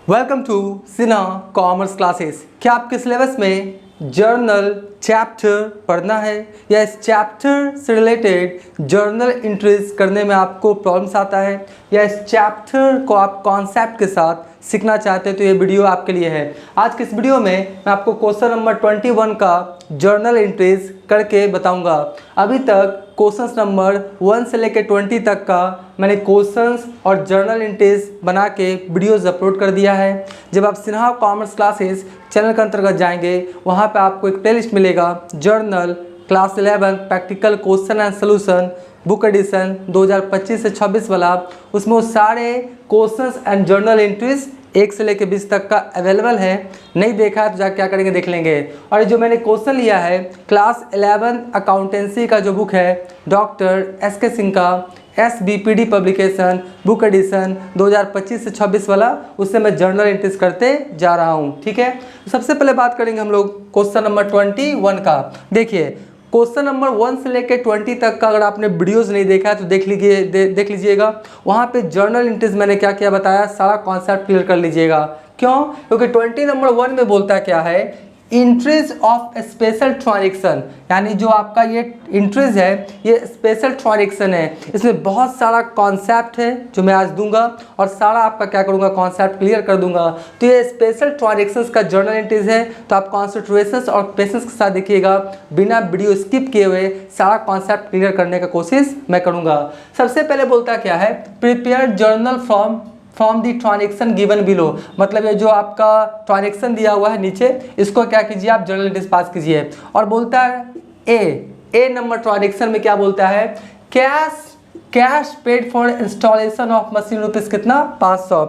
Welcome to Sinha commerce classes. क्या आपके syllabus में जर्नल चैप्टर पढ़ना है या इस चैप्टर से रिलेटेड जर्नल एंट्रीज करने में आपको प्रॉब्लम्स आता है या इस चैप्टर को आप कॉन्सेप्ट के साथ सीखना चाहते हैं तो ये वीडियो आपके लिए है। आज के इस वीडियो में मैं आपको क्वेश्चन नंबर 21 का जर्नल एंट्रीज करके बताऊंगा। अभी तक क्वेश्चंस नंबर 1 से लेकर 20 तक का मैंने क्वेश्चंस और जर्नल एंट्रीज बना के वीडियोस अपलोड कर दिया है। जब आप सिन्हा कॉमर्स क्लासेस चैनल के अंतर्गत जाएंगे वहाँ पे आपको एक प्लेलिस्ट मिलेगा journal class 11 practical question and solution book edition 2025 से 26 वाला। उसमें वो सारे क्वेश्चंस एंड जर्नल एंट्रीज 1 से लेकर 20 तक का अवेलेबल है। नहीं देखा है तो जाकर क्या करेंगे देख लेंगे। और जो मैंने क्वेश्चन लिया है क्लास 11 अकाउंटेंसी का जो बुक है डॉक्टर एस.के. सिंह का SBPD पब्लिकेशन बुक एडिशन 2025 से 26 वाला, उससे मैं जर्नल एंट्रीज करते जा रहा हूँ। ठीक है, सबसे पहले बात करेंगे हम लोग क्वेश्चन नंबर 21 का। देखिए क्वेश्चन नंबर 1 से लेकर 20 तक का अगर आपने वीडियोस नहीं देखा है तो देख लीजिएगा। वहाँ पे जर्नल एंट्रीज मैंने क्या क्या बताया, सारा कॉन्सेप्ट क्लियर कर लीजिएगा। क्यों? क्योंकि 20 नंबर 1 में बोलता क्या है, इंट्रीज ऑफ स्पेशल ट्रांजैक्शन, यानी जो आपका ये इंट्रीज है ये स्पेशल ट्रांजैक्शन है। इसमें बहुत सारा कॉन्सेप्ट है जो मैं आज दूंगा और सारा आपका क्या करूंगा कॉन्सेप्ट क्लियर कर दूंगा। तो ये स्पेशल ट्रांजैक्शंस का जर्नल एंट्रीज है, तो आप कॉन्सेंट्रेशन और पेशेंस के साथ देखिएगा, बिना वीडियो स्किप किए हुए सारा कॉन्सेप्ट क्लियर करने का कोशिश मैं करूँगा। सबसे पहले बोलता क्या है, prepare journal from the transaction given below, मतलब ये जो आपका ट्रांजैक्शन दिया हुआ है नीचे, इसको क्या कीजिए आप जर्नल एंट्रीज पास कीजिए। और बोलता है ए नंबर ट्रांजैक्शन में क्या बोलता है, cash paid for installation of machine rupees कितना 500।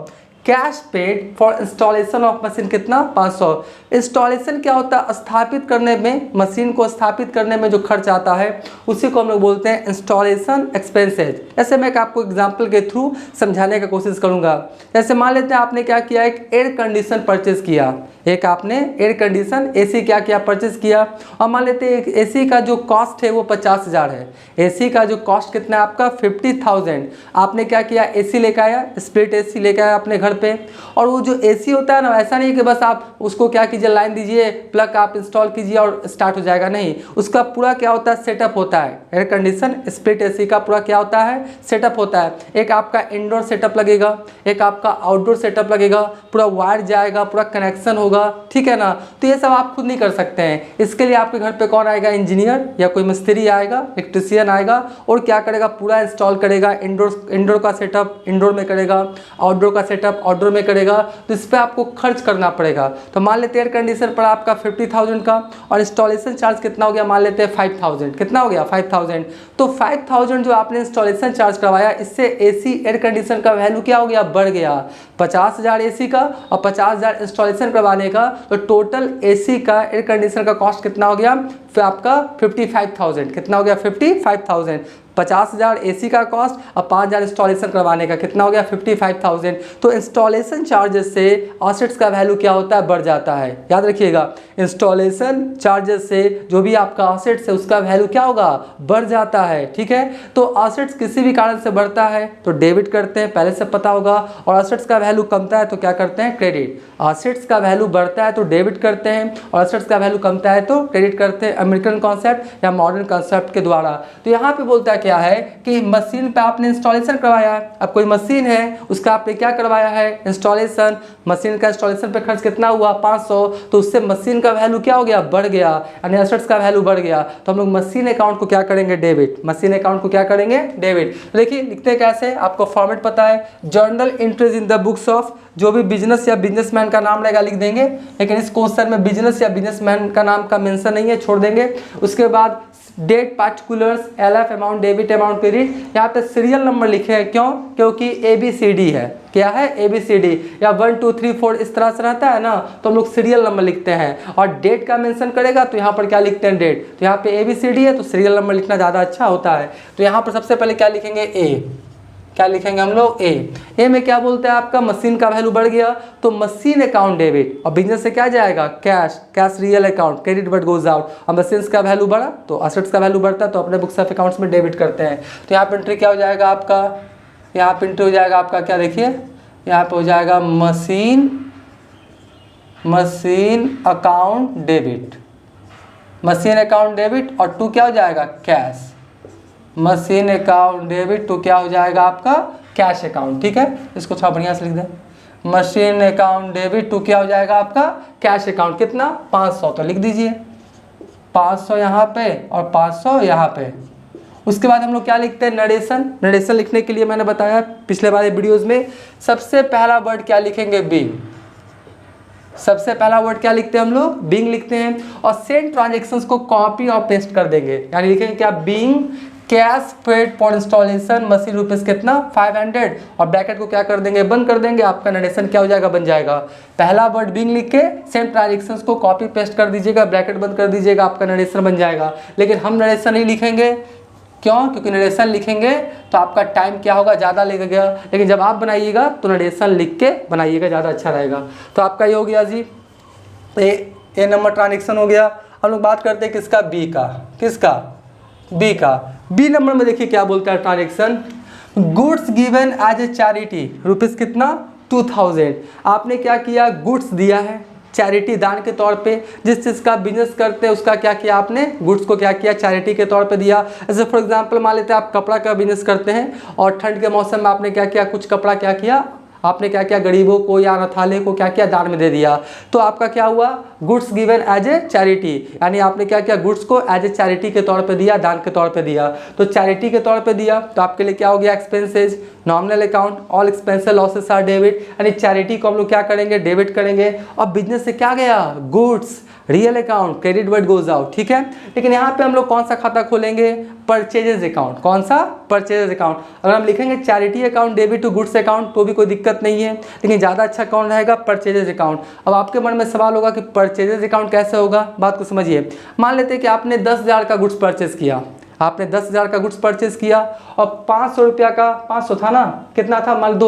Cash paid for installation of machine कितना 500। इंस्टॉलेशन क्या होता है, स्थापित करने में, मशीन को स्थापित करने में जो खर्च आता है उसी को हम लोग बोलते हैं इंस्टॉलेशन एक्सपेंसेज। ऐसे मैं आपको एग्जांपल के थ्रू समझाने का कोशिश करूंगा। जैसे मान लेते हैं आपने क्या किया, एक एयर कंडीशन परचेज किया, एक आपने एयर कंडीशन AC क्या किया परचेज किया, और मान लेते हैं AC का जो कॉस्ट है वो 50,000 है। AC का जो कॉस्ट कितना है आपका 50,000। आपने क्या किया, AC लेकर आया, स्प्लिट AC लेकर आया अपने घर पे। और वो जो AC होता है ना, ऐसा नहीं कि बस आप उसको क्या कीजिए, लाइन दीजिए, प्लग आप इंस्टॉल कीजिए और स्टार्ट हो जाएगा, नहीं। उसका पूरा क्या होता है, सेटअप होता है। एयर कंडीशन स्प्लिट AC का पूरा क्या होता है, सेटअप होता है। एक आपका इंडोर सेटअप लगेगा, एक आपका आउटडोर सेटअप लगेगा, पूरा वायर जाएगा, पूरा कनेक्शन होगा, ठीक है ना। तो ये सब आप खुद नहीं कर सकते हैं, इसके लिए आपके घर पे कौन आएगा, इंजीनियर या कोई मिस्त्री आएगा, इलेक्ट्रिशियन आएगा और क्या करेगा, पूरा इंस्टॉल करेगा। इंडोर का सेटअप इंडोर में करेगा, आउटडोर का सेटअप आउटडोर में करेगा। तो इस पर आपको खर्च करना पड़ेगा। तो मान लेते हैं एयर कंडीशनर पर आपका 50,000 का, और इंस्टॉलेशन चार्ज कितना हो गया, मान लेते हैं 5,000। कितना हो गया 5,000। तो 5,000 जो आपने इंस्टॉलेशन चार्ज करवाया, इससे AC एयर कंडीशनर का वैल्यू क्या हो गया, बढ़ गया। 50,000 AC का और 50,000 इंस्टॉलेशन करवाने का, तो टोटल AC का एयर कंडीशनर का कॉस्ट कितना हो गया, फिर आपका 55,000। कितना हो गया 55,000। 50,000 AC का कॉस्ट और 5,000 इंस्टॉलेशन करवाने का, कितना हो गया 55,000। तो इंस्टॉलेशन चार्जेस से एसेट्स का वैल्यू क्या होता है, बढ़ जाता है। याद रखिएगा, इंस्टॉलेशन चार्जेस से जो भी आपका एसेट्स है उसका वैल्यू क्या होगा, बढ़ जाता है। ठीक है, तो एसेट्स किसी भी कारण से बढ़ता है तो डेबिट करते हैं, पहले से पता होगा। और एसेट्स का वैल्यू कमता है तो क्या करते हैं, क्रेडिट। एसेट्स का वैल्यू बढ़ता है तो डेबिट करते हैं और एसेट्स का वैल्यू कमता है तो क्रेडिट करते हैं, अमेरिकन कॉन्सेप्ट या मॉडर्न कॉन्सेप्ट के द्वारा। तो यहाँ पे बोलता है क्या है कि मशीन पे आपने इंस्टॉलेशन करवाया है। अब कोई मशीन है उसका आपने क्या करवाया है, इंस्टॉलेशन। मशीन का इंस्टॉलेशन पे खर्च कितना हुआ 500, तो उससे मशीन का वैल्यू क्या हो गया, बढ़ गया, यानी एसेट्स का वैल्यू बढ़ गया। तो हम लोग मशीन अकाउंट को क्या करेंगे, डेबिट। मशीन अकाउंट को क्या करेंगे, डेबिट। देखिए लिखते कैसे, आपको फॉर्मेट पता है, journal entries in the books of, जो भी बिजनेस या बिजनेसमैन का नाम रहेगा लिख देंगे, लेकिन इस क्वेश्चन में बिजनेस या बिजनेसमैन का नाम का मेंशन नहीं है, छोड़ देंगे। उसके बाद date particulars, LF amount, debit amount, credit. यहाँ पे सीरियल नंबर लिखे हैं, क्यों, क्योंकि ABCD है। क्या है, ABCD या 1 2 3 4 इस तरह से रहता है ना, तो हम लोग सीरियल नंबर लिखते हैं। और डेट का मेंशन करेगा तो यहाँ पर क्या लिखते हैं, डेट। तो यहाँ पे ABCD है तो सीरियल नंबर लिखना ज़्यादा अच्छा होता है। तो यहाँ पर सबसे पहले क्या लिखेंगे, A। क्या लिखेंगे हम लोग, ए में क्या बोलते हैं आपका, मशीन का वैल्यू बढ़ गया तो मशीन अकाउंट डेबिट, और बिजनेस से क्या जाएगा, cash real account, credit but goes out. और मशीन का वैल्यू बढ़ा तो असेट्स का वैल्यू बढ़ता है तो अपने बुक्स ऑफ अकाउंट्स में डेबिट करते हैं। तो यहाँ पे एंट्री क्या हो जाएगा आपका, यहाँ पे एंट्री हो जाएगा आपका क्या, देखिए यहाँ पे हो जाएगा machine account debit, machine account debit, और टू क्या हो जाएगा cash, machine account debit to क्या हो जाएगा आपका कैश अकाउंट। ठीक है, इसको थोड़ा बढ़िया से लिख दें, मशीन अकाउंट डेबिट टू क्या हो जाएगा आपका कैश अकाउंट। कितना 500, तो लिख दीजिए 500 यहाँ पे और 500 यहाँ पे। उसके बाद हम लोग क्या लिखते हैं, नरेशन। नरेशन लिखने के लिए मैंने बताया पिछले वाले वीडियोस में, सबसे पहला वर्ड क्या लिखेंगे, बीइंग। सबसे पहला वर्ड क्या लिखते हैं हम लोग, बीइंग लिखते हैं, और सेम ट्रांजेक्शन्स को कॉपी और पेस्ट कर देंगे, यानी लिखेंगे क्या, being cash paid for installation machine rupees कितना 500, और ब्रैकेट को क्या कर देंगे, बंद कर देंगे। आपका नरेशन क्या हो जाएगा, बन जाएगा। पहला वर्ड बीइंग लिख के सेम ट्रांजेक्शन्स को कॉपी पेस्ट कर दीजिएगा, ब्रैकेट बंद कर दीजिएगा, आपका नरेशन बन जाएगा। लेकिन हम नरेशन नहीं लिखेंगे, क्यों, क्योंकि नरेशन लिखेंगे तो आपका टाइम क्या होगा, ज़्यादा लगेगा। लेकिन जब आप बनाइएगा तो नरेशन लिख के बनाइएगा, ज़्यादा अच्छा रहेगा। तो आपका ये हो गया जी, ए नंबर ट्रांजेक्शन हो गया। हम लोग बात करते हैं किसका, बी का। किसका, बी का। बी नंबर में देखिए क्या बोलता है transaction, goods given as a charity rupees कितना 2000। आपने क्या किया, गुड्स दिया है चैरिटी दान के तौर पे। जिस चीज़ का बिजनेस करते हैं उसका क्या किया आपने, गुड्स को क्या किया, चैरिटी के तौर पे दिया। जैसे फॉर एग्जांपल मान लेते हैं आप कपड़ा का बिजनेस करते हैं और ठंड के मौसम में आपने क्या किया, कुछ कपड़ा क्या किया आपने, क्या किया, गरीबों को या अनाथालय को क्या किया, दान में दे दिया। तो आपका क्या हुआ, goods given as a charity, यानी आपने क्या किया, गुड्स को एज ए चैरिटी के तौर पे दिया, दान के तौर पे दिया। तो चैरिटी के तौर पे दिया तो आपके लिए क्या हो गया, expenses, nominal account, all expenses losses are debit, यानी चैरिटी को हम लोग क्या करेंगे, डेबिट करेंगे। और बिजनेस से क्या गया, goods, real account, credit word goes out. ठीक है, लेकिन यहाँ पे हम लोग कौन सा खाता खोलेंगे, परचेजेज अकाउंट। कौन सा, परचेजेज अकाउंट। अगर हम लिखेंगे charity account debit to goods account तो भी कोई दिक्कत नहीं है, लेकिन ज़्यादा अच्छा कौन रहेगा, परचेजेज अकाउंट। अब आपके मन में सवाल होगा कि परचेजेज अकाउंट कैसे होगा, बात को समझिए। मान लेते हैं कि आपने 10,000 का गुड्स परचेज किया, आपने 10,000 का गुड्स परचेज किया और 500 रुपया का, 500 था ना, कितना था, मान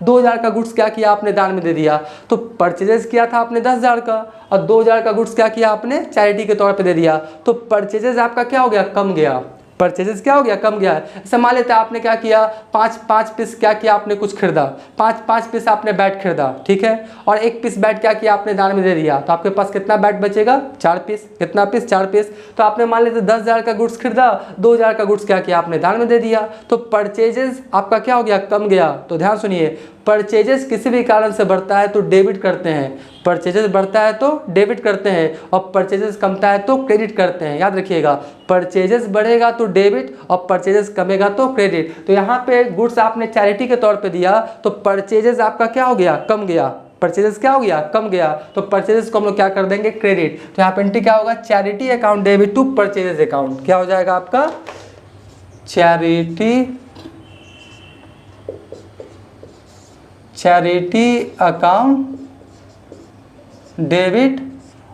2,000 का गुड्स क्या किया आपने, दान में दे दिया। तो परचेजेस किया था आपने 10,000 का और 2,000 का गुड्स क्या किया आपने, चैरिटी के तौर पे दे दिया। तो परचेजेस आपका क्या हो गया, कम गया। परचेजेस क्या हो गया, कम गया। ऐसा मान लेते हैं आपने क्या किया, 5 पीस क्या किया आपने, कुछ खरीदा, 5 पीस आपने बैट खरीदा, ठीक है, और 1 पीस बैट क्या किया आपने, दान में दे दिया। तो आपके पास कितना बैट बचेगा, 4 पीस। कितना पीस, 4 पीस। तो आपने मान लेते 10,000 का गुड्स खरीदा, 2,000 का गुड्स क्या किया आपने, दान में दे दिया। तो परचेजेस आपका क्या हो गया, कम गया। तो ध्यान सुनिए, परचेजेस किसी भी कारण से बढ़ता है तो डेबिट करते हैं, परचेजेस बढ़ता है तो डेबिट करते हैं, और परचेजेस कमता है तो क्रेडिट करते हैं। याद रखिएगा, परचेजेस बढ़ेगा तो डेबिट और परचेजेस कमेगा तो क्रेडिट। तो यहाँ पे गुड्स आपने चैरिटी के तौर पे दिया तो परचेजेस आपका क्या हो गया, कम गया। परचेजेस क्या हो गया, कम गया। तो परचेजेस को हम लोग क्या कर देंगे, क्रेडिट। तो यहाँ पे एंट्री क्या होगा, charity account debit to purchases account. क्या हो जाएगा आपका, चैरिटी अकाउंट डेबिट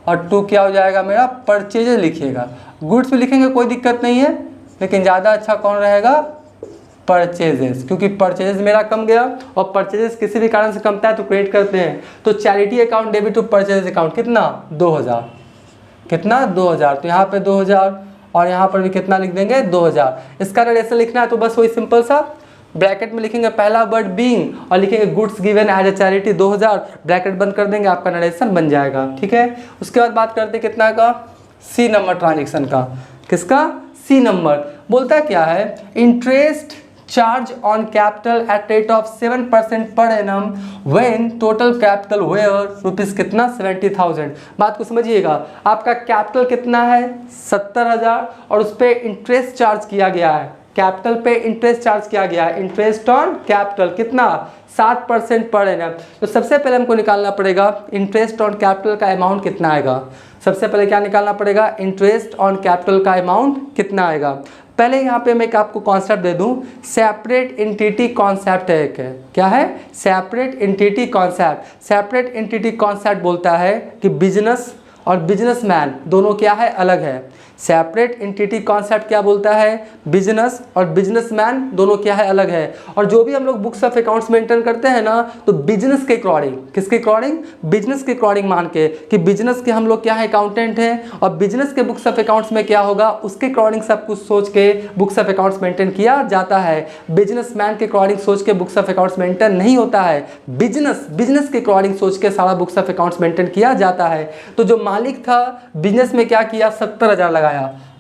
और टू क्या हो जाएगा मेरा, परचेजेस लिखिएगा। गुड्स भी लिखेंगे कोई दिक्कत नहीं है, लेकिन ज़्यादा अच्छा कौन रहेगा, परचेजेस, क्योंकि परचेजेस मेरा कम गया और परचेजेस किसी भी कारण से कमता है तो क्रेडिट करते हैं। तो charity account debit to purchases account कितना, 2,000। कितना, 2,000। तो यहाँ पे 2,000 और यहाँ पर भी कितना लिख देंगे, 2,000। इसका रिलेशन लिखना है तो बस वही सिंपल सा ब्रैकेट में लिखेंगे पहला वर्ड बीइंग और लिखेंगे goods given as a charity 2,000, bracket बंद कर देंगे, आपका नरेशन बन जाएगा। ठीक है, उसके बाद बात करते हैं कितना का, सी नंबर ट्रांजेक्शन का। किसका, सी नंबर। बोलता क्या है, interest charge on capital at rate of 7% per annum when total capital were rupees कितना, 70,000। बात को समझिएगा, आपका कैपिटल कितना है 70,000 और उस पर इंटरेस्ट चार्ज किया गया है, कैपिटल पे इंटरेस्ट चार्ज किया गया है, इंटरेस्ट ऑन कैपिटल कितना, 7% पर एनम। तो सबसे पहले हमको निकालना पड़ेगा इंटरेस्ट ऑन कैपिटल का अमाउंट कितना आएगा। सबसे पहले क्या निकालना पड़ेगा, इंटरेस्ट ऑन कैपिटल का अमाउंट कितना आएगा। पहले यहाँ पे मैं आपको कॉन्सेप्ट दे दूँ, सेपरेट एंटिटी कॉन्सेप्ट है एक, क्या है, separate entity concept. Separate entity concept बोलता है कि बिजनेस और बिजनेसमैन दोनों क्या है, अलग है। सेपरेट एंटिटी कॉन्सेप्ट क्या बोलता है, बिजनेस और बिजनेसमैन दोनों क्या है, अलग है। और जो भी हम लोग बुक्स ऑफ अकाउंट्स मेंटेन करते हैं ना, तो बिजनेस के अकॉर्डिंग, किसके अकॉर्डिंग, बिजनेस के अकॉर्डिंग मान के कि बिजनेस के हम लोग क्या है, अकाउंटेंट हैं, और बिजनेस के बुक्स ऑफ अकाउंट्स में क्या होगा, उसके अकॉर्डिंग सब कुछ सोच के बुक्स ऑफ अकाउंट्स मेंटेन किया जाता है। बिजनेसमैन के अकॉर्डिंग सोच के बुक्स ऑफ अकाउंट्स मेंटेन नहीं होता है। बिजनेस के अकॉर्डिंग सोच के सारा बुक्स ऑफ अकाउंट्स मेंटेन किया जाता है। तो जो मालिक था बिजनेस में क्या किया, 70,000 लगाया।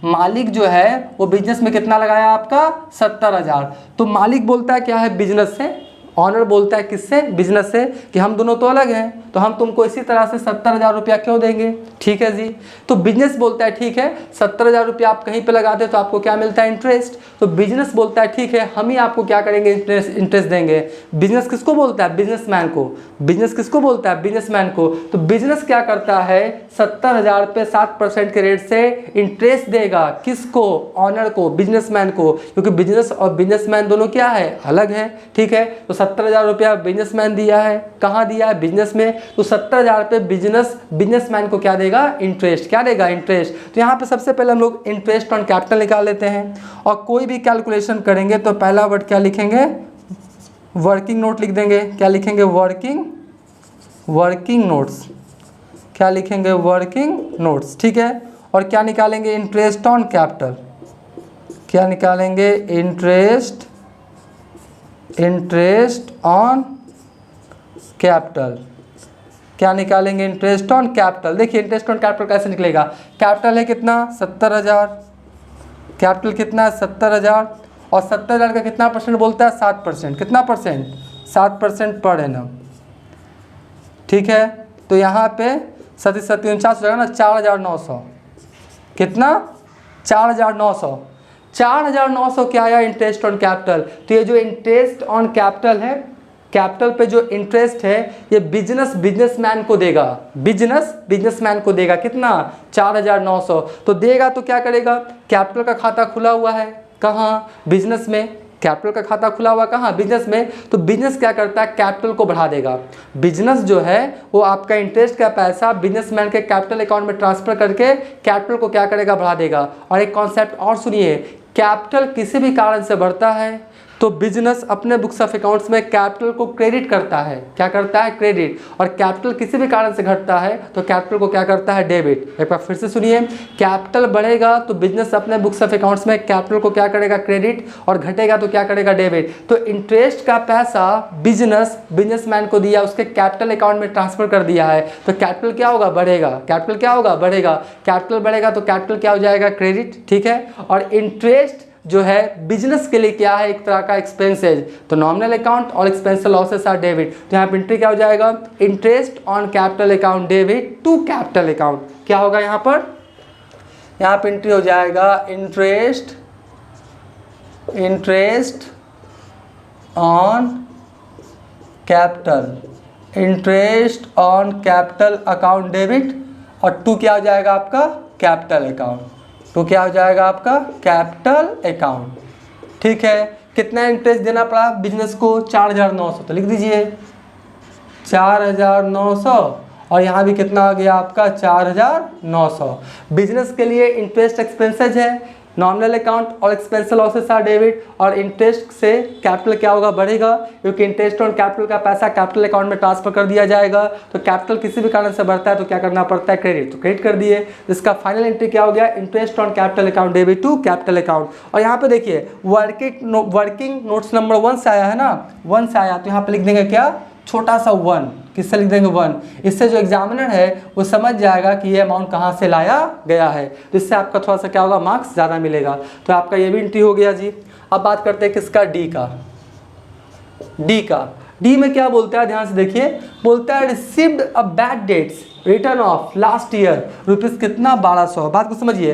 मालिक जो है वो बिजनेस में कितना लगाया आपका, 70,000। तो मालिक बोलता है क्या है, बिजनेस से, ऑनर बोलता है किससे, बिजनेस से, कि हम दोनों तो अलग हैं, तो हम तुमको इसी तरह से 70,000 रुपया क्यों देंगे, ठीक है जी। तो बिजनेस बोलता है ठीक है, 70,000 रुपया आप कहीं पे लगाते तो आपको क्या मिलता है, इंटरेस्ट। तो बिजनेस बोलता है ठीक है, हम ही आपको क्या करेंगे, इंटरेस्ट देंगे। बिजनेस किसको बोलता है, बिजनेसमैन को। बिजनेस किसको बोलता है, बिजनेसमैन को। तो बिजनेस क्या करता है, 70,000 पे 7% के रेट से इंटरेस्ट देगा, किसको, ऑनर को, बिजनेसमैन को, क्योंकि बिजनेस और बिजनेसमैन दोनों क्या है, अलग है, ठीक है। तो 70,000 रुपया बिजनेसमैन दिया है, कहाँ दिया है, बिजनेस में। तो 70,000 पे बिजनेसमैन को क्या देगा, इंटरेस्ट, क्या देगा, इंटरेस्ट। तो यहाँ पे सबसे पहले हम लोग इंटरेस्ट ऑन कैपिटल निकाल लेते हैं। और कोई भी कैलकुलेशन करेंगे तो पहला वर्ड क्या लिखेंगे, वर्किंग नोट लिख देंगे। क्या लिखेंगे, वर्किंग नोट्स। क्या लिखेंगे, वर्किंग नोट्स, ठीक है। और क्या निकालेंगे, इंटरेस्ट ऑन कैपिटल। क्या निकालेंगे, इंटरेस्ट ऑन कैपिटल। क्या निकालेंगे, इंटरेस्ट ऑन कैपिटल। देखिए इंटरेस्ट ऑन कैपिटल कैसे निकलेगा, कैपिटल है कितना, 70,000। कैपिटल कितना है, 70,000। और 70,000 का कितना परसेंट बोलता है, 7%। कितना परसेंट, 7% पर एनम, ठीक है। तो यहाँ पे 7-7-49 हो जाएगा ना, 4,900। कितना, 4,900। 4,900 क्या आया, इंटरेस्ट ऑन कैपिटल। तो ये जो इंटरेस्ट ऑन कैपिटल है, कैपिटल पे जो इंटरेस्ट है, ये बिजनेसमैन को देगा, बिजनेसमैन को देगा। कितना, 4,900। तो देगा तो क्या करेगा, कैपिटल का खाता खुला हुआ है कहाँ, बिजनेस में। कैपिटल का खाता खुला हुआ कहाँ, बिजनेस में। तो बिजनेस क्या करता है, कैपिटल को बढ़ा देगा। बिजनेस जो है वो आपका इंटरेस्ट का पैसा बिजनेसमैन के कैपिटल अकाउंट में ट्रांसफर करके कैपिटल को क्या करेगा, बढ़ा देगा। और एक कॉन्सेप्ट और सुनिए, कैपिटल किसी भी कारण से बढ़ता है तो बिजनेस अपने बुक्स ऑफ अकाउंट्स में कैपिटल को क्रेडिट करता है। क्या करता है, क्रेडिट। और कैपिटल किसी भी कारण से घटता है तो कैपिटल को क्या करता है, डेबिट। एक बार फिर से सुनिए, कैपिटल बढ़ेगा तो बिजनेस अपने बुक्स ऑफ अकाउंट्स में कैपिटल को क्या करेगा, क्रेडिट, और घटेगा तो क्या करेगा, डेबिट। तो इंटरेस्ट का पैसा बिजनेसमैन को दिया, उसके कैपिटल अकाउंट में ट्रांसफर कर दिया है, तो कैपिटल क्या होगा, बढ़ेगा। कैपिटल क्या होगा, बढ़ेगा। कैपिटल बढ़ेगा तो कैपिटल क्या हो जाएगा, क्रेडिट, ठीक है। और इंटरेस्ट जो है बिजनेस के लिए क्या है, एक तरह का एक्सपेंसेज। तो नॉमिनल अकाउंट और एक्सपेंस लॉसेस आर डेबिट। तो यहाँ पे एंट्री क्या हो जाएगा, interest on capital account debit to capital account. क्या होगा यहाँ पर, यहाँ पे एंट्री हो जाएगा interest on capital, interest on capital account debit, और टू क्या हो जाएगा आपका, कैपिटल अकाउंट। तो क्या हो जाएगा आपका, कैपिटल अकाउंट, ठीक है। कितना इंटरेस्ट देना पड़ा बिजनेस को, 4,900। तो लिख दीजिए 4,900। और यहाँ भी कितना आ गया आपका, 4,900। बिजनेस के लिए इंटरेस्ट एक्सपेंसेज है, नॉमिनल अकाउंट और एक्सपेंस लॉसेस आर डेबिट। और इंटरेस्ट से कैपिटल क्या होगा, बढ़ेगा, क्योंकि इंटरेस्ट ऑन कैपिटल का पैसा कैपिटल अकाउंट में ट्रांसफर कर दिया जाएगा। तो कैपिटल किसी भी कारण से बढ़ता है तो क्या करना पड़ता है, क्रेडिट। तो क्रेडिट कर दिए। इसका फाइनल एंट्री क्या हो गया, interest on capital account debit to capital account. और यहाँ पे देखिए वर्किंग नोट्स नंबर 1 से आया है ना, 1 से आया, तो यहाँ पे लिख देंगे क्या, छोटा सा 1। किससे लिख देंगे, 1। इससे जो एग्जामिनर है वो समझ जाएगा कि ये अमाउंट कहाँ से लाया गया है, तो इससे आपका थोड़ा सा क्या होगा, मार्क्स ज़्यादा मिलेगा। तो आपका ये भी एंट्री हो गया जी। अब बात करते हैं किसका, डी का। डी में क्या बोलता है, ध्यान से देखिए, बोलता है received a bad debts return of last year rupees कितना, 1,200। बात को समझिए,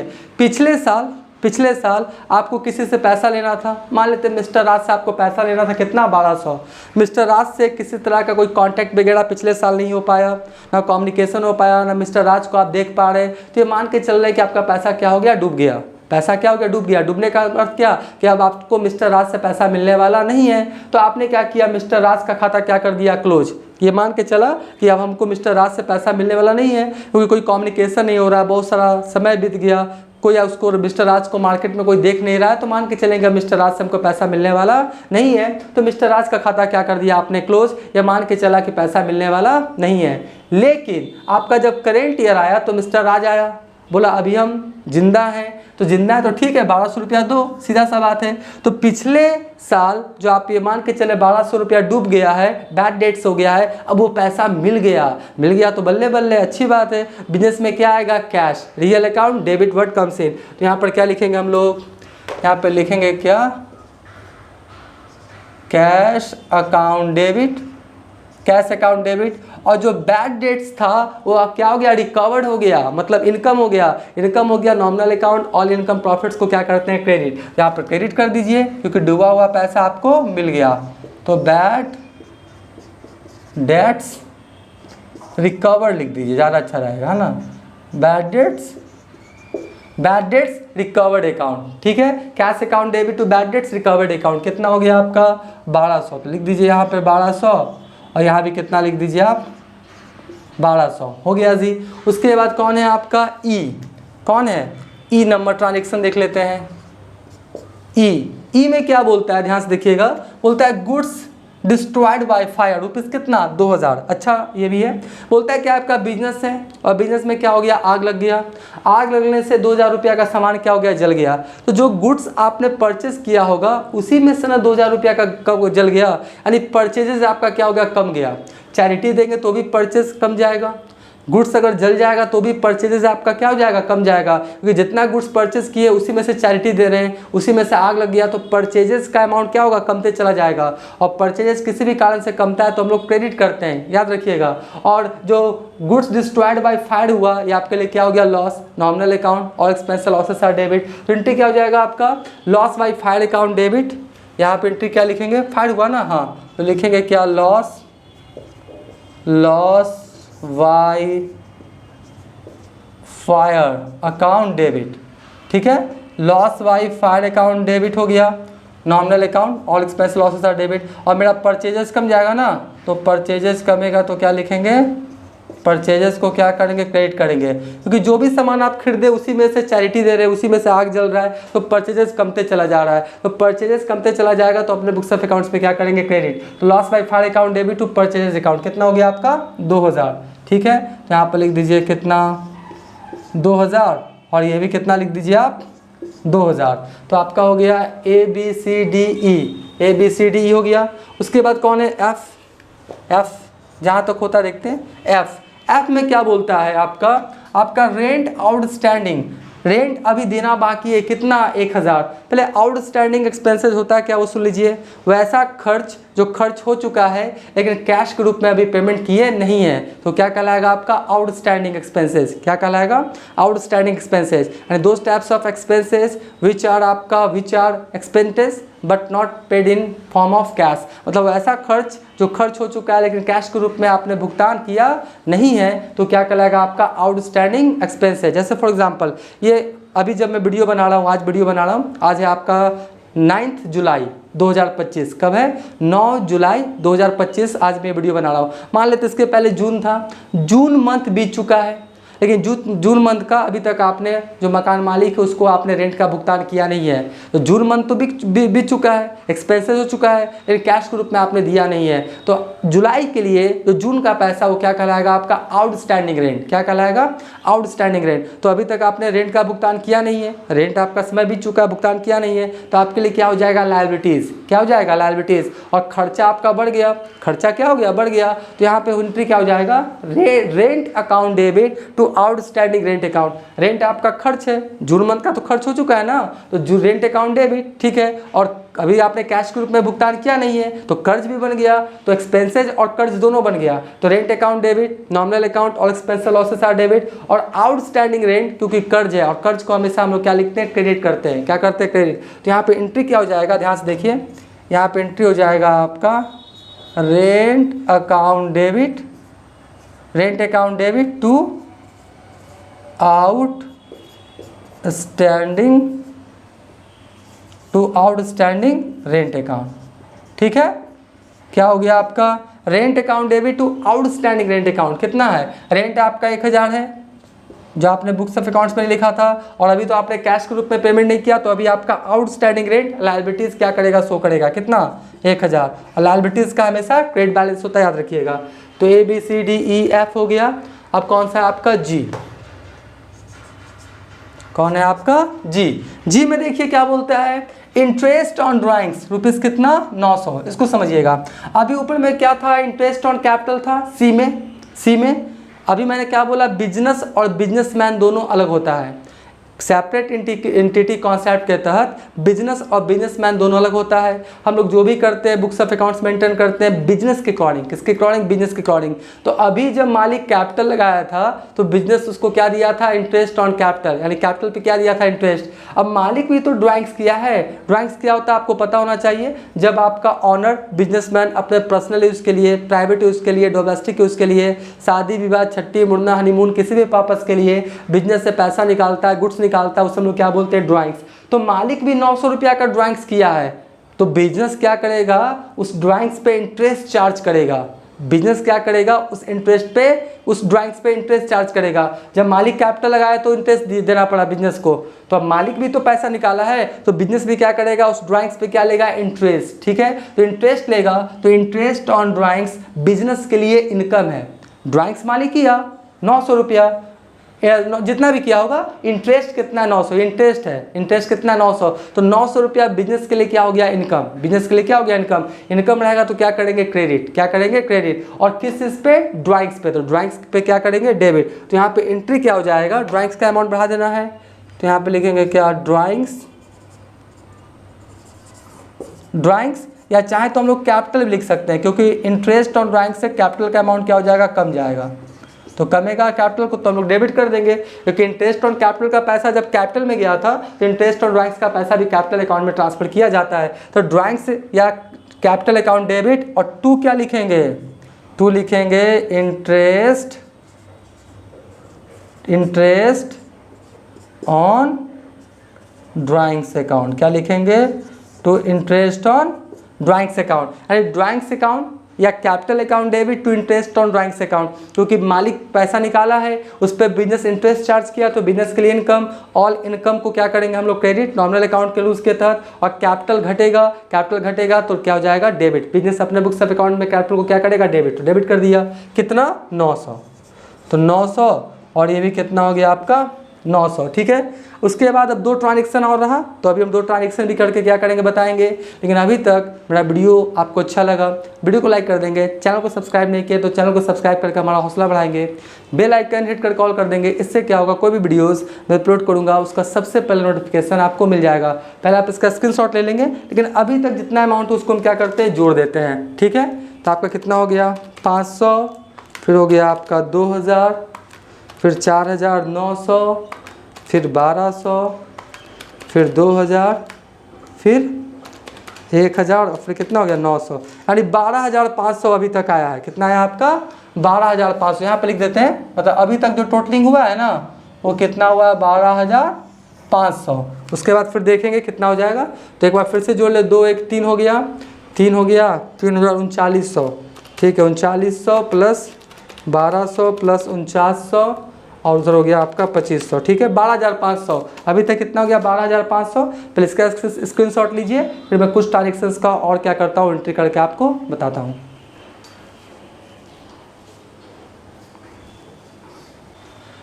पिछले साल आपको किसी से पैसा लेना था, मान लेते मिस्टर राज से आपको पैसा लेना था, कितना, 1,200। मिस्टर राज से किसी तरह का कोई कांटेक्ट वगैरह पिछले साल नहीं हो पाया, ना कम्युनिकेशन हो पाया, ना मिस्टर राज को आप देख पा रहे, तो ये मान के चल रहे कि आपका पैसा क्या हो गया, डूब गया। पैसा क्या हो गया, डूब गया। डूबने का अर्थ क्या, कि अब आपको मिस्टर राज से पैसा मिलने वाला नहीं है। तो आपने क्या किया, मिस्टर राज का खाता क्या कर दिया, क्लोज। ये मान के चला कि अब हमको मिस्टर राज से पैसा मिलने वाला नहीं है, क्योंकि कोई कम्युनिकेशन नहीं हो रहा है, बहुत सारा समय बीत गया, कोई उसको मिस्टर राज को मार्केट में कोई देख नहीं रहा है, तो मान के चलेंगे मिस्टर राज से हमको पैसा मिलने वाला नहीं है, तो मिस्टर राज का खाता क्या कर दिया आपने क्लोज, या मान के चला कि पैसा मिलने वाला नहीं है। लेकिन आपका जब करेंट ईयर आया तो मिस्टर राज आया, बोला अभी हम जिंदा हैं, तो जिंदा है तो ठीक है 1200 रुपया दो, सीधा सा बात है। तो पिछले साल जो आप ये मान के चले 1200 रुपया डूब गया है, बैड डेट्स हो गया है, अब वो पैसा मिल गया तो बल्ले बल्ले, अच्छी बात है। बिजनेस में क्या आएगा, cash, real account debit word comes in. तो यहाँ पर क्या लिखेंगे हम लोग, यहाँ पर लिखेंगे क्या, cash account debit, cash account debit. और जो बैड डेट्स था वो क्या हो गया, रिकवर्ड हो गया, मतलब इनकम हो गया, nominal account all income profits को क्या करते हैं, क्रेडिट। यहाँ पर क्रेडिट कर दीजिए क्योंकि डूबा हुआ पैसा आपको मिल गया। तो बैड डेट्स रिकवर्ड लिख दीजिए, ज़्यादा अच्छा रहेगा, है ना। बैड डेट्स रिकवर्ड अकाउंट, ठीक है। Cash account debit to bad debts recovered account कितना हो गया आपका 1200, तो लिख दीजिए यहाँ पे 1200, और यहाँ भी कितना लिख दीजिए आप 1200, हो गया जी। उसके बाद कौन है आपका ई, कौन है ई, नंबर ट्रांजेक्शन देख लेते हैं। ई में क्या बोलता है, ध्यान से देखिएगा, बोलता है goods destroyed by fire, rupees कितना 2000। अच्छा ये भी है, बोलता है कि आपका बिजनेस है और बिजनेस में क्या हो गया, आग लग गया, आग लगने से 2000 रुपया का सामान क्या हो गया, जल गया। तो जो गुड्स आपने परचेस किया होगा उसी में से ना 2000 रुपया का जल गया, यानी परचेजेस आपका क्या हो गया, कम गया। चैरिटी देंगे तो भी परचेज कम जाएगा, गुड्स अगर जल जाएगा तो भी परचेजेस आपका क्या हो जाएगा, कम जाएगा, क्योंकि जितना गुड्स परचेज किए उसी में से चैरिटी दे रहे हैं, उसी में से आग लग गया तो परचेजेस का अमाउंट क्या होगा, कमते चला जाएगा। और परचेजेस किसी भी कारण से कमता है तो हम लोग क्रेडिट करते हैं, याद रखिएगा। और जो गुड्स डिस्ट्रॉयड बाय फायर हुआ, ये आपके लिए क्या हो गया, लॉस, नॉमिनल अकाउंट और एक्सपेंस लॉसेस आर डेबिट। तो एंट्री क्या हो जाएगा आपका, loss by fire account debit. यहाँ पे एंट्री क्या लिखेंगे, फायर हुआ ना, हाँ, तो लिखेंगे क्या, loss by fire account debit, ठीक है। Loss by fire account debit हो गया, nominal account all expense losses are debit. और मेरा परचेजेस कम जाएगा ना, तो परचेजेस कमेगा तो क्या लिखेंगे, परचेजेस को क्या करेंगे, क्रेडिट करेंगे, क्योंकि जो भी सामान आप खरीदे उसी में से चैरिटी दे रहे हैं, उसी में से आग जल रहा है, तो परचेजेस कमते चला जा रहा है। तो परचेजेस कमते चला जाएगा तो अपने बुक्स ऑफ अकाउंट्स पे क्या करेंगे, क्रेडिट। तो loss by fire account debit to purchases account कितना हो गया आपका 2000, ठीक है। तो यहाँ पर लिख दीजिए कितना 2000, और ये भी कितना लिख दीजिए आप 2000। तो आपका हो गया ABCDE हो गया। उसके बाद कौन है, एफ जहाँ तक होता देखते हैं। एफ में क्या बोलता है आपका रेंट आउटस्टैंडिंग, रेंट अभी देना बाकी है, कितना 1000। पहले आउटस्टैंडिंग एक्सपेंसेस होता है क्या, वो सुन लीजिए, वैसा खर्च जो खर्च हो चुका है लेकिन कैश के रूप में अभी पेमेंट किए नहीं है, तो क्या कहलाएगा आपका आउटस्टैंडिंग एक्सपेंसेस। क्या कहलाएगा, आउटस्टैंडिंग एक्सपेंसेस। यानी those types of expenses which are expenses but not paid in form of cash, मतलब ऐसा खर्च जो खर्च हो चुका है लेकिन कैश के रूप में आपने भुगतान किया नहीं है, तो क्या कहलाएगा आपका आउटस्टैंडिंग एक्सपेंस है। जैसे फॉर एग्जांपल ये अभी जब मैं वीडियो बना रहा हूँ, आज है आपका 9 जुलाई 2025, कब है 9 जुलाई 2025, आज मैं वीडियो बना रहा हूँ। मान लेते इसके पहले जून था, जून मंथ बीत चुका है, लेकिन जून मंथ का अभी तक आपने जो मकान मालिक है उसको आपने रेंट का भुगतान किया नहीं है, तो जून मंथ तो बीत चुका है, एक्सपेंसेस हो चुका है, लेकिन कैश के रूप में आपने दिया नहीं है। तो जुलाई के लिए जो जून का पैसा वो क्या कहलाएगा आपका आउटस्टैंडिंग रेंट। क्या कहलाएगा, आउटस्टैंडिंग रेंट। तो अभी तक आपने रेंट का भुगतान किया नहीं है, रेंट आपका समय बीत चुका है, भुगतान किया नहीं है, तो आपके लिए क्या हो जाएगा, लायबिलिटीज़। क्या हो जाएगा, लायबिलिटीज़। और खर्चा आपका बढ़ गया, खर्चा क्या हो गया, बढ़ गया, तो यहाँ पे एंट्री क्या हो जाएगा, rent account debit to outstanding rent account. Rent आपका खर्च है, जून मंथ का तो खर्च हो चुका है ना, तो रेंट अकाउंट डेबिट, ठीक है। और अभी आपने कैश के रूप में भुगतान किया नहीं है तो कर्ज भी बन गया, तो एक्सपेंसेस और कर्ज दोनों बन गया। तो rent account debit, nominal account और एक्सपेंस लॉसेस आर डेबिट, और आउटस्टैंडिंग रेंट क्योंकि कर्ज है, और कर्ज को हमेशा हम लोग क्या लिखते हैं, क्रेडिट करते हैं। क्या करते हैं, क्रेडिट। तो यहाँ पे एंट्री क्या हो जाएगा, ध्यान से देखिए, यहाँ पे एंट्री हो जाएगा आपका rent account debit to outstanding rent account, ठीक है। क्या हो गया आपका, rent account debit to outstanding rent account कितना है, रेंट आपका 1000 है जो आपने बुक्स ऑफ अकाउंट्स में लिखा था, और अभी तो आपने कैश के रूप में पेमेंट नहीं किया, तो अभी आपका आउटस्टैंडिंग रेंट लायबिलिटीज क्या करेगा, शो करेगा कितना 1000, और लायबिलिटीज का हमेशा क्रेडिट बैलेंस होता है, याद रखिएगा। तो ABCDEF हो गया। अब कौन सा है आपका G, कौन है आपका जी में देखिए क्या बोलता है, इंटरेस्ट ऑन ड्राइंग्स रुपीस कितना 900, इसको समझिएगा। अभी ऊपर में क्या था, इंटरेस्ट ऑन कैपिटल था सी में। अभी मैंने क्या बोला, बिजनेस और बिजनेसमैन दोनों अलग होता है, सेपरेट एंटिटी कॉन्सेप्ट के तहत बिजनेस और बिजनेसमैन दोनों अलग होता है। हम लोग जो भी करते हैं बुक्स ऑफ अकाउंट्स मेंटेन करते हैं बिजनेस के अकॉर्डिंग, किसके अकॉर्डिंग, बिजनेस के अकॉर्डिंग। तो अभी जब मालिक कैपिटल लगाया था तो बिजनेस उसको क्या दिया था, इंटरेस्ट ऑन कैपिटल, यानी कैपिटल पे क्या दिया था, इंटरेस्ट। अब मालिक भी तो ड्राइंग्स किया है, ड्राइंग्स क्या होता है आपको पता होना चाहिए। जब आपका ऑनर बिजनेसमैन अपने पर्सनल यूज़ के लिए, प्राइवेट यूज़ के लिए, डोमेस्टिक यूज़ के लिए, शादी विवाह, छट्टी मुड़ना, हनीमून, किसी भी पर्पस के लिए बिजनेस से पैसा निकालता है, गुड्स निकालता है, उस हम लोग क्या बोलते हैं, ड्राइंग्स। तो मालिक भी 900 रुपया का ड्राइंग्स किया है, तो बिजनेस क्या करेगा, उस ड्राइंग्स पे इंटरेस्ट चार्ज करेगा। बिजनेस क्या करेगा, उस इंटरेस्ट पे, उस ड्राइंग्स पे इंटरेस्ट चार्ज करेगा। जब मालिक कैपिटल लगाया तो इंटरेस्ट देना पड़ा बिजनेस को, तो अब मालिक भी तो पैसा निकाला है, तो बिजनेस भी क्या करेगा, उस ड्राइंग्स पे क्या लेगा, इंटरेस्ट। ठीक है, तो इंटरेस्ट लेगा, तो इंटरेस्ट ऑन ड्राइंग्स बिजनेस के लिए इनकम है। ड्राइंग्स मालिक किया 900 रुपया, जितना भी किया होगा, इंटरेस्ट कितना 900, इंटरेस्ट है, इंटरेस्ट कितना 900, तो 900 रुपया बिजनेस के लिए क्या हो गया, इनकम। बिजनेस के लिए क्या हो गया, इनकम। इनकम रहेगा तो क्या करेंगे, क्रेडिट। क्या करेंगे, क्रेडिट। और किस चीज़ पे, ड्राइंग्स पे, तो ड्राइंग्स पे क्या करेंगे, डेबिट। तो यहाँ पे एंट्री क्या हो जाएगा, ड्राइंग्स का अमाउंट बढ़ा देना है, तो यहाँ पे लिखेंगे क्या, ड्राइंग्स, या चाहे तो हम लोग कैपिटल भी लिख सकते हैं, क्योंकि इंटरेस्ट ऑन ड्राइंग्स से कैपिटल का अमाउंट क्या हो जाएगा, कम जाएगा। तो कमेगा कैपिटल को तो हम लोग डेबिट कर देंगे, क्योंकि इंटरेस्ट ऑन कैपिटल का पैसा जब कैपिटल में गया था तो इंटरेस्ट ऑन ड्राइंग्स का पैसा भी कैपिटल अकाउंट में ट्रांसफर किया जाता है। तो ड्राइंग्स या कैपिटल अकाउंट डेबिट, और टू क्या लिखेंगे, टू लिखेंगे इंटरेस्ट ऑन ड्राइंग्स अकाउंट। क्या लिखेंगे, to interest on drawings account, यानी ड्राइंग्स अकाउंट या capital account debit to interest on drawings account, क्योंकि मालिक पैसा निकाला है, उस पर बिजनेस इंटरेस्ट चार्ज किया, तो बिजनेस के लिए इनकम। ऑल इनकम को क्या करेंगे हम लोग, क्रेडिट, नॉमिनल अकाउंट के रूल्स के तहत। और कैपिटल घटेगा तो क्या हो जाएगा, डेबिट। बिजनेस अपने बुक्स ऑफ अकाउंट में कैपिटल को क्या करेगा, डेबिट, तो डेबिट कर दिया। कितना, 900, तो 900, और ये भी कितना हो गया आपका 900। ठीक है, उसके बाद अब 2 ट्रांजेक्शन और रहा, तो अभी हम 2 ट्रांजेक्शन भी करके क्या करेंगे बताएंगे। लेकिन अभी तक मेरा वीडियो आपको अच्छा लगा, वीडियो को लाइक कर देंगे, चैनल को सब्सक्राइब नहीं किया तो चैनल को सब्सक्राइब करके हमारा हौसला बढ़ाएंगे, बेल आइकन हिट कर कॉल कर देंगे। इससे क्या होगा, कोई भी वीडियोस मैं अपलोड करूँगा उसका सबसे पहले नोटिफिकेशन आपको मिल जाएगा। पहले आप इसका स्क्रीनशॉट ले लेंगे, लेकिन अभी तक जितना अमाउंट है उसको हम क्या करते हैं, जोड़ देते हैं। ठीक है, तो आपका कितना हो गया, 500, फिर हो गया आपका 2000, फिर 4900, फिर 1200, फिर 2000, फिर 1000, और फिर कितना हो गया 900, यानी 12500 अभी तक आया है। कितना है आपका, 12500। यहाँ पे लिख देते हैं, मतलब अभी तक जो टोटलिंग हुआ है ना वो कितना हुआ है, 12500। उसके बाद फिर देखेंगे कितना हो जाएगा, तो एक बार फिर से जोड़ ले, 2 1 3 हो गया, 3900। ठीक है, 3900 प्लस 1200 प्लस 4900, और उधर हो गया आपका 2500। ठीक है, 12500। अभी तक कितना हो गया, 12500। पहले इसका स्क्रीनशॉट लीजिए, फिर मैं कुछ ट्रांजेक्शंस का और क्या करता हूँ, एंट्री करके आपको बताता हूँ।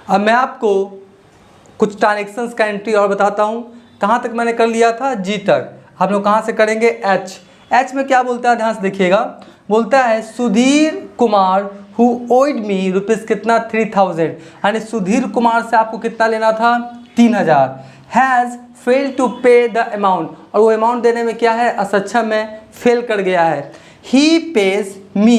अब मैं आपको कुछ ट्रांजेक्शंस का एंट्री और बताता हूँ। कहाँ तक मैंने कर लिया था, जी तक। हम लोग कहाँ से करेंगे, एच में क्या बोलता है, ध्यान से देखिएगा। बोलता है Sudhir Kumar who ओइड me rupees कितना, 3000, यानी सुधीर कुमार से आपको कितना लेना था, 3000। हैज़ फेल टू पे द अमाउंट, और वो अमाउंट देने में क्या है, असक्षम में, फेल कर गया है। He pays me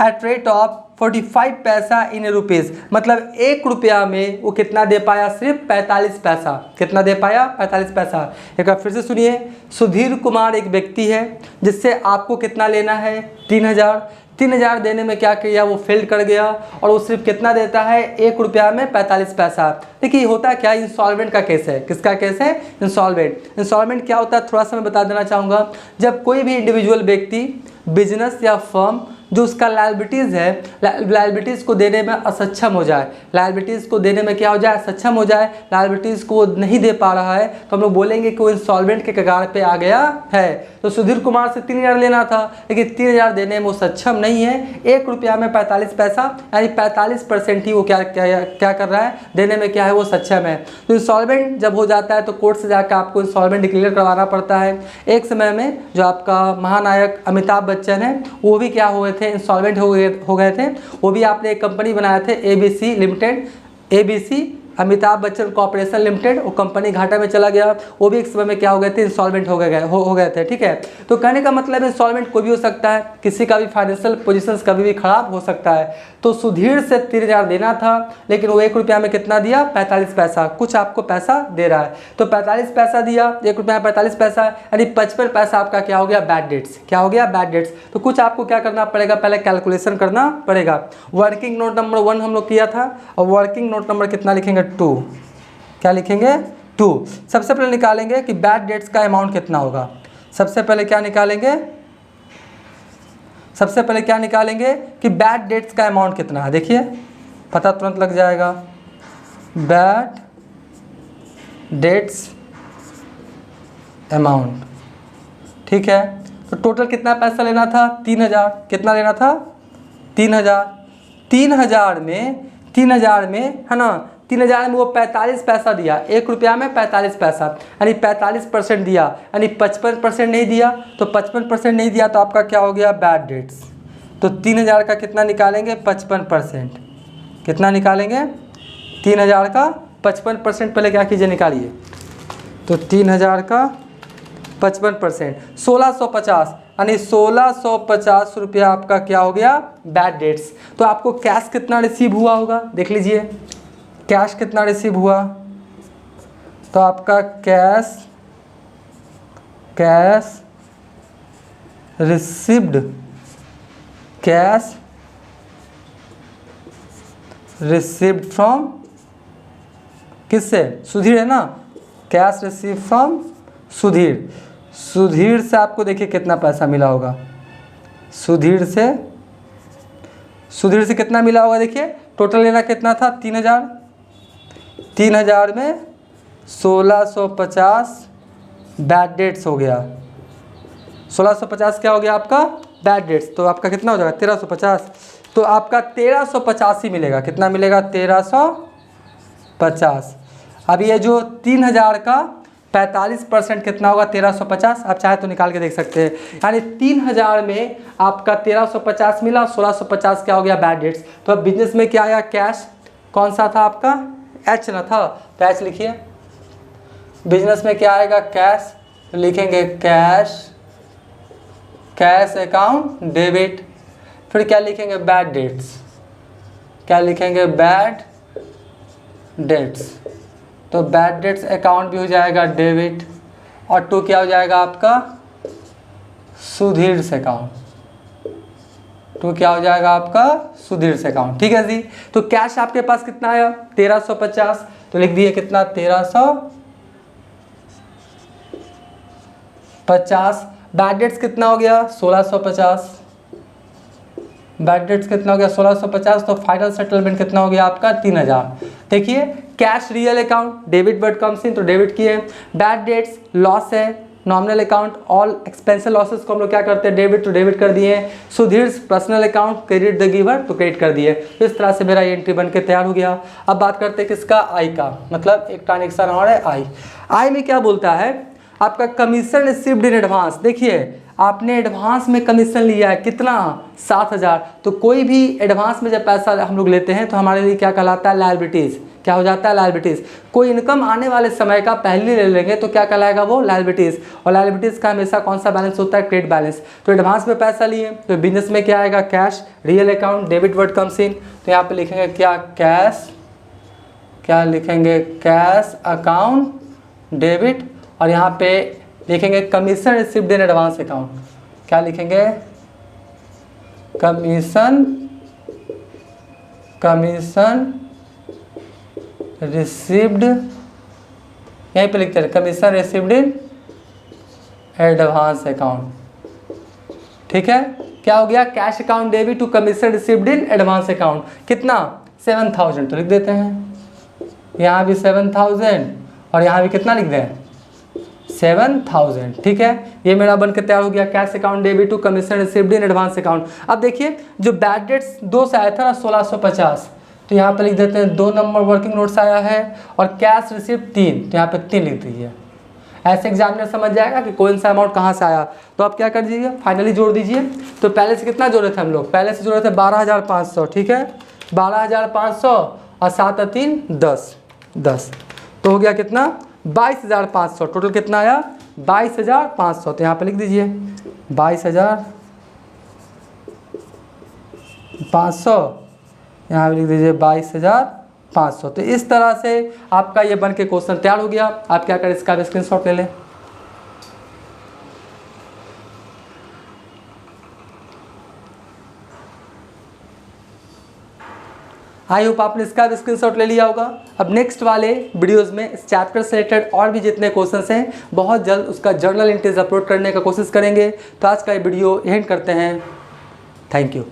at rate of 45 paisa in rupees, मतलब 1 रुपया में वो कितना दे पाया, सिर्फ 45 पैसा। कितना दे पाया, 45 पैसा। एक बार फिर से सुनिए, सुधीर कुमार एक व्यक्ति है जिससे आपको कितना लेना है, 3000। 3000 देने में क्या किया, वो फेल कर गया, और वो सिर्फ कितना देता है, 1 रुपया में 45 पैसा। देखिए होता क्या, इंस्टॉलमेंट का केस है। किसका केस है, इंस्टॉलमेंट। इंस्टॉलमेंट क्या होता है, थोड़ा सा मैं बता देना चाहूँगा। जब कोई भी इंडिविजुअल व्यक्ति, बिजनेस या फर्म जो उसका लायबिलिटीज़ है, लायबिलिटीज़ को देने में असक्षम हो जाए, लायबिलिटीज़ को देने में क्या हो जाए, सक्षम हो जाए, लायबिलिटीज़ को नहीं दे पा रहा है, तो हम लोग बोलेंगे कि वो इंसॉल्वेंट के कगार पे आ गया है। तो सुधीर कुमार से 3000 लेना था, लेकिन 3000 देने में वो सक्षम नहीं है। 1 रुपया में 45 पैसा, यानी 45% ही वो क्या कर रहा है, देने में क्या है, वो सक्षम है। तो इंसॉल्वेंट जब हो जाता है तो कोर्ट से जाकर आपको इंसॉल्वेंट डिक्लेयर करवाना पड़ता है। एक समय में जो आपका महानायक अमिताभ बच्चन है, वो भी क्या हुए थे, इंसॉल्वेंट हो गए थे। वो भी आपने एक कंपनी बनाए थे ABC limited, ABC Amitabh Bachchan corporation limited, वो कंपनी घाटा में चला गया। वो भी एक समय में क्या हो गए थे, इंसॉल्वेंट हो गए थे। ठीक है, तो कहने का मतलब इंसॉल्वेंट कोई भी हो सकता है, किसी का भी फाइनेंशियल पोजीशंस कभी भी खराब हो सकता है। तो सुधीर से 3000 देना था, लेकिन वो 1 रुपया में कितना दिया, 45 पैसा, कुछ आपको पैसा दे रहा है। तो 45 पैसा दिया, 1 रुपया 45 पैसा, यानी 55 पैसा आपका क्या हो गया, बैड डेट्स। क्या हो गया, बैड डेट्स। तो कुछ आपको क्या करना पड़ेगा, पहले कैलकुलेशन करना पड़ेगा। वर्किंग नोट नंबर 1 हम लोग किया था, और वर्किंग नोट नंबर कितना लिखेंगे, 2। क्या लिखेंगे, 2। सबसे पहले निकालेंगे कि बैड डेट्स का अमाउंट कितना होगा। सबसे पहले क्या निकालेंगे, सबसे पहले क्या निकालेंगे कि बैड डेट्स का अमाउंट कितना है। देखिए पता तुरंत लग जाएगा, बैड डेट्स अमाउंट। ठीक है, तो टोटल कितना पैसा लेना था, 3000। कितना लेना था, 3000। 3000 में है ना, 3000 में वो 45 पैसा दिया, 1 रुपया में 45 पैसा, यानी 45% दिया, यानी 55% नहीं दिया। तो 55% नहीं दिया तो आपका क्या हो गया, बैड डेट्स। तो 3000 का कितना निकालेंगे, 55%। कितना निकालेंगे, 3000 का 55%। पहले क्या कीजिए, निकालिए। तो 3000 का 55%, 1650, यानी 1650 रुपया आपका क्या हो गया, बैड डेट्स। तो आपको कैश कितना रिसीव हुआ होगा, देख लीजिए, कैश कितना रिसीव हुआ। तो आपका cash received, cash received from, किससे, सुधीर है ना, cash receive from Sudhir. Sudhir से आपको देखिए कितना पैसा मिला होगा, सुधीर से कितना मिला होगा। देखिए टोटल लेना कितना था, 3000। 3000 में 1650 बैड डेट्स हो गया। 1650 क्या हो गया आपका, बैड डेट्स। तो आपका कितना हो जाएगा, 1350। तो आपका 1350 ही मिलेगा। कितना मिलेगा, 1350। अब ये जो 3000 का 45% कितना होगा, 1350। आप चाहे तो निकाल के देख सकते हैं, यानी 3000 में आपका 1350 मिला, 1650 क्या हो गया, बैड डेट्स। तो अब बिजनेस में क्या आया, कैश। कौन सा था आपका, एच ना था, तो एच लिखिए। बिजनेस में क्या आएगा, कैश, तो लिखेंगे कैश अकाउंट डेबिट। फिर क्या लिखेंगे, बैड डेट्स। क्या लिखेंगे, बैड डेट्स। तो बैड डेट्स अकाउंट भी हो जाएगा डेबिट, और 2 क्या हो जाएगा आपका, सुधीर से अकाउंट। 2 क्या हो जाएगा आपका, सुधीर से अकाउंट। ठीक है जी। तो कैश आपके पास कितना आया, 1350। तो लिख दिए कितना, 1350। बैड डेट्स कितना हो गया, 1650। बैड डेट्स कितना हो गया, 1650। तो फाइनल सेटलमेंट कितना हो गया आपका, 3000। देखिए cash real account, debit word comes in, तो डेबिट किए। बैड डेट्स लॉस है, nominal account, all expensive losses को हम लोग क्या करते हैं, डेबिट, तो डेबिट कर दिए। Sudhir personal account, credit the giver, तो क्रेडिट कर दिए। इस तरह से मेरा ये एंट्री बन के तैयार हो गया। अब बात करते हैं किसका, आई का, मतलब एक ट्रांजेक्शन और है आई में क्या बोलता है, आपका कमीशन रिसीव्ड इन एडवांस। देखिए आपने एडवांस में कमीशन लिया है, कितना, 7000। तो कोई भी एडवांस में जब पैसा हम लोग लेते हैं तो हमारे लिए क्या कहलाता है, लायबिलिटीज़। क्या हो जाता है, लायबिलिटीज़। कोई इनकम आने वाले समय का पहले ले लेंगे तो क्या कहलाएगा, वो लायबिलिटीज़। और लायबिलिटीज़ का हमेशा कौन सा बैलेंस होता है, क्रेडिट बैलेंस। तो एडवांस में पैसा लिए, तो बिजनेस में क्या आएगा, cash real account, debit word comes in. तो यहाँ पे लिखेंगे क्या, कैश, क्या लिखेंगे, कैश अकाउंट डेबिट, और यहाँ पे लिखेंगे commission received in advance account. क्या लिखेंगे, कमीशन रिसीव्ड, यहीं पे लिखते हैं commission received in advance account. ठीक है, क्या हो गया, cash account debit to commission received in advance account, कितना 7000 तो लिख देते हैं, यहाँ भी 7000 और यहाँ भी कितना लिख दें 7000। ठीक है, ये मेरा बन के तैयार हो गया, cash account debit to commission received in advance account. अब देखिए जो बैड डेट्स 2 से आया था ना 1650, तो यहाँ पे लिख देते हैं 2 नंबर वर्किंग नोट्स आया है और कैश रिसीव 3, तो यहाँ पे 3 लिख दीजिए। ऐसे एग्जामिनर समझ जाएगा कि कौन सा अमाउंट कहाँ से आया। तो आप क्या कर दीजिए, फाइनली जोड़ दीजिए। तो पहले से कितना जोड़े थे हम लोग, पहले से जोड़े थे 12500, ठीक है 12500 और 7 और 3 10, तो हो गया कितना 22500। टोटल कितना आया 22500, तो यहाँ पे लिख दीजिए 22500, यहाँ पे लिख दीजिए 22500। तो इस तरह से आपका ये बन के क्वेश्चन तैयार हो गया। आप क्या करें, इसका स्क्रीनशॉट ले लें। आई होप आपने इसका भी स्क्रीनशॉट ले लिया होगा। अब नेक्स्ट वाले वीडियोस में इस चैप्टर से रिलेटेड और भी जितने क्वेश्चंस हैं बहुत जल्द उसका जर्नल एंट्रीज अपलोड करने का कोशिश करेंगे। तो आज का ये वीडियो एंड करते हैं। Thank you.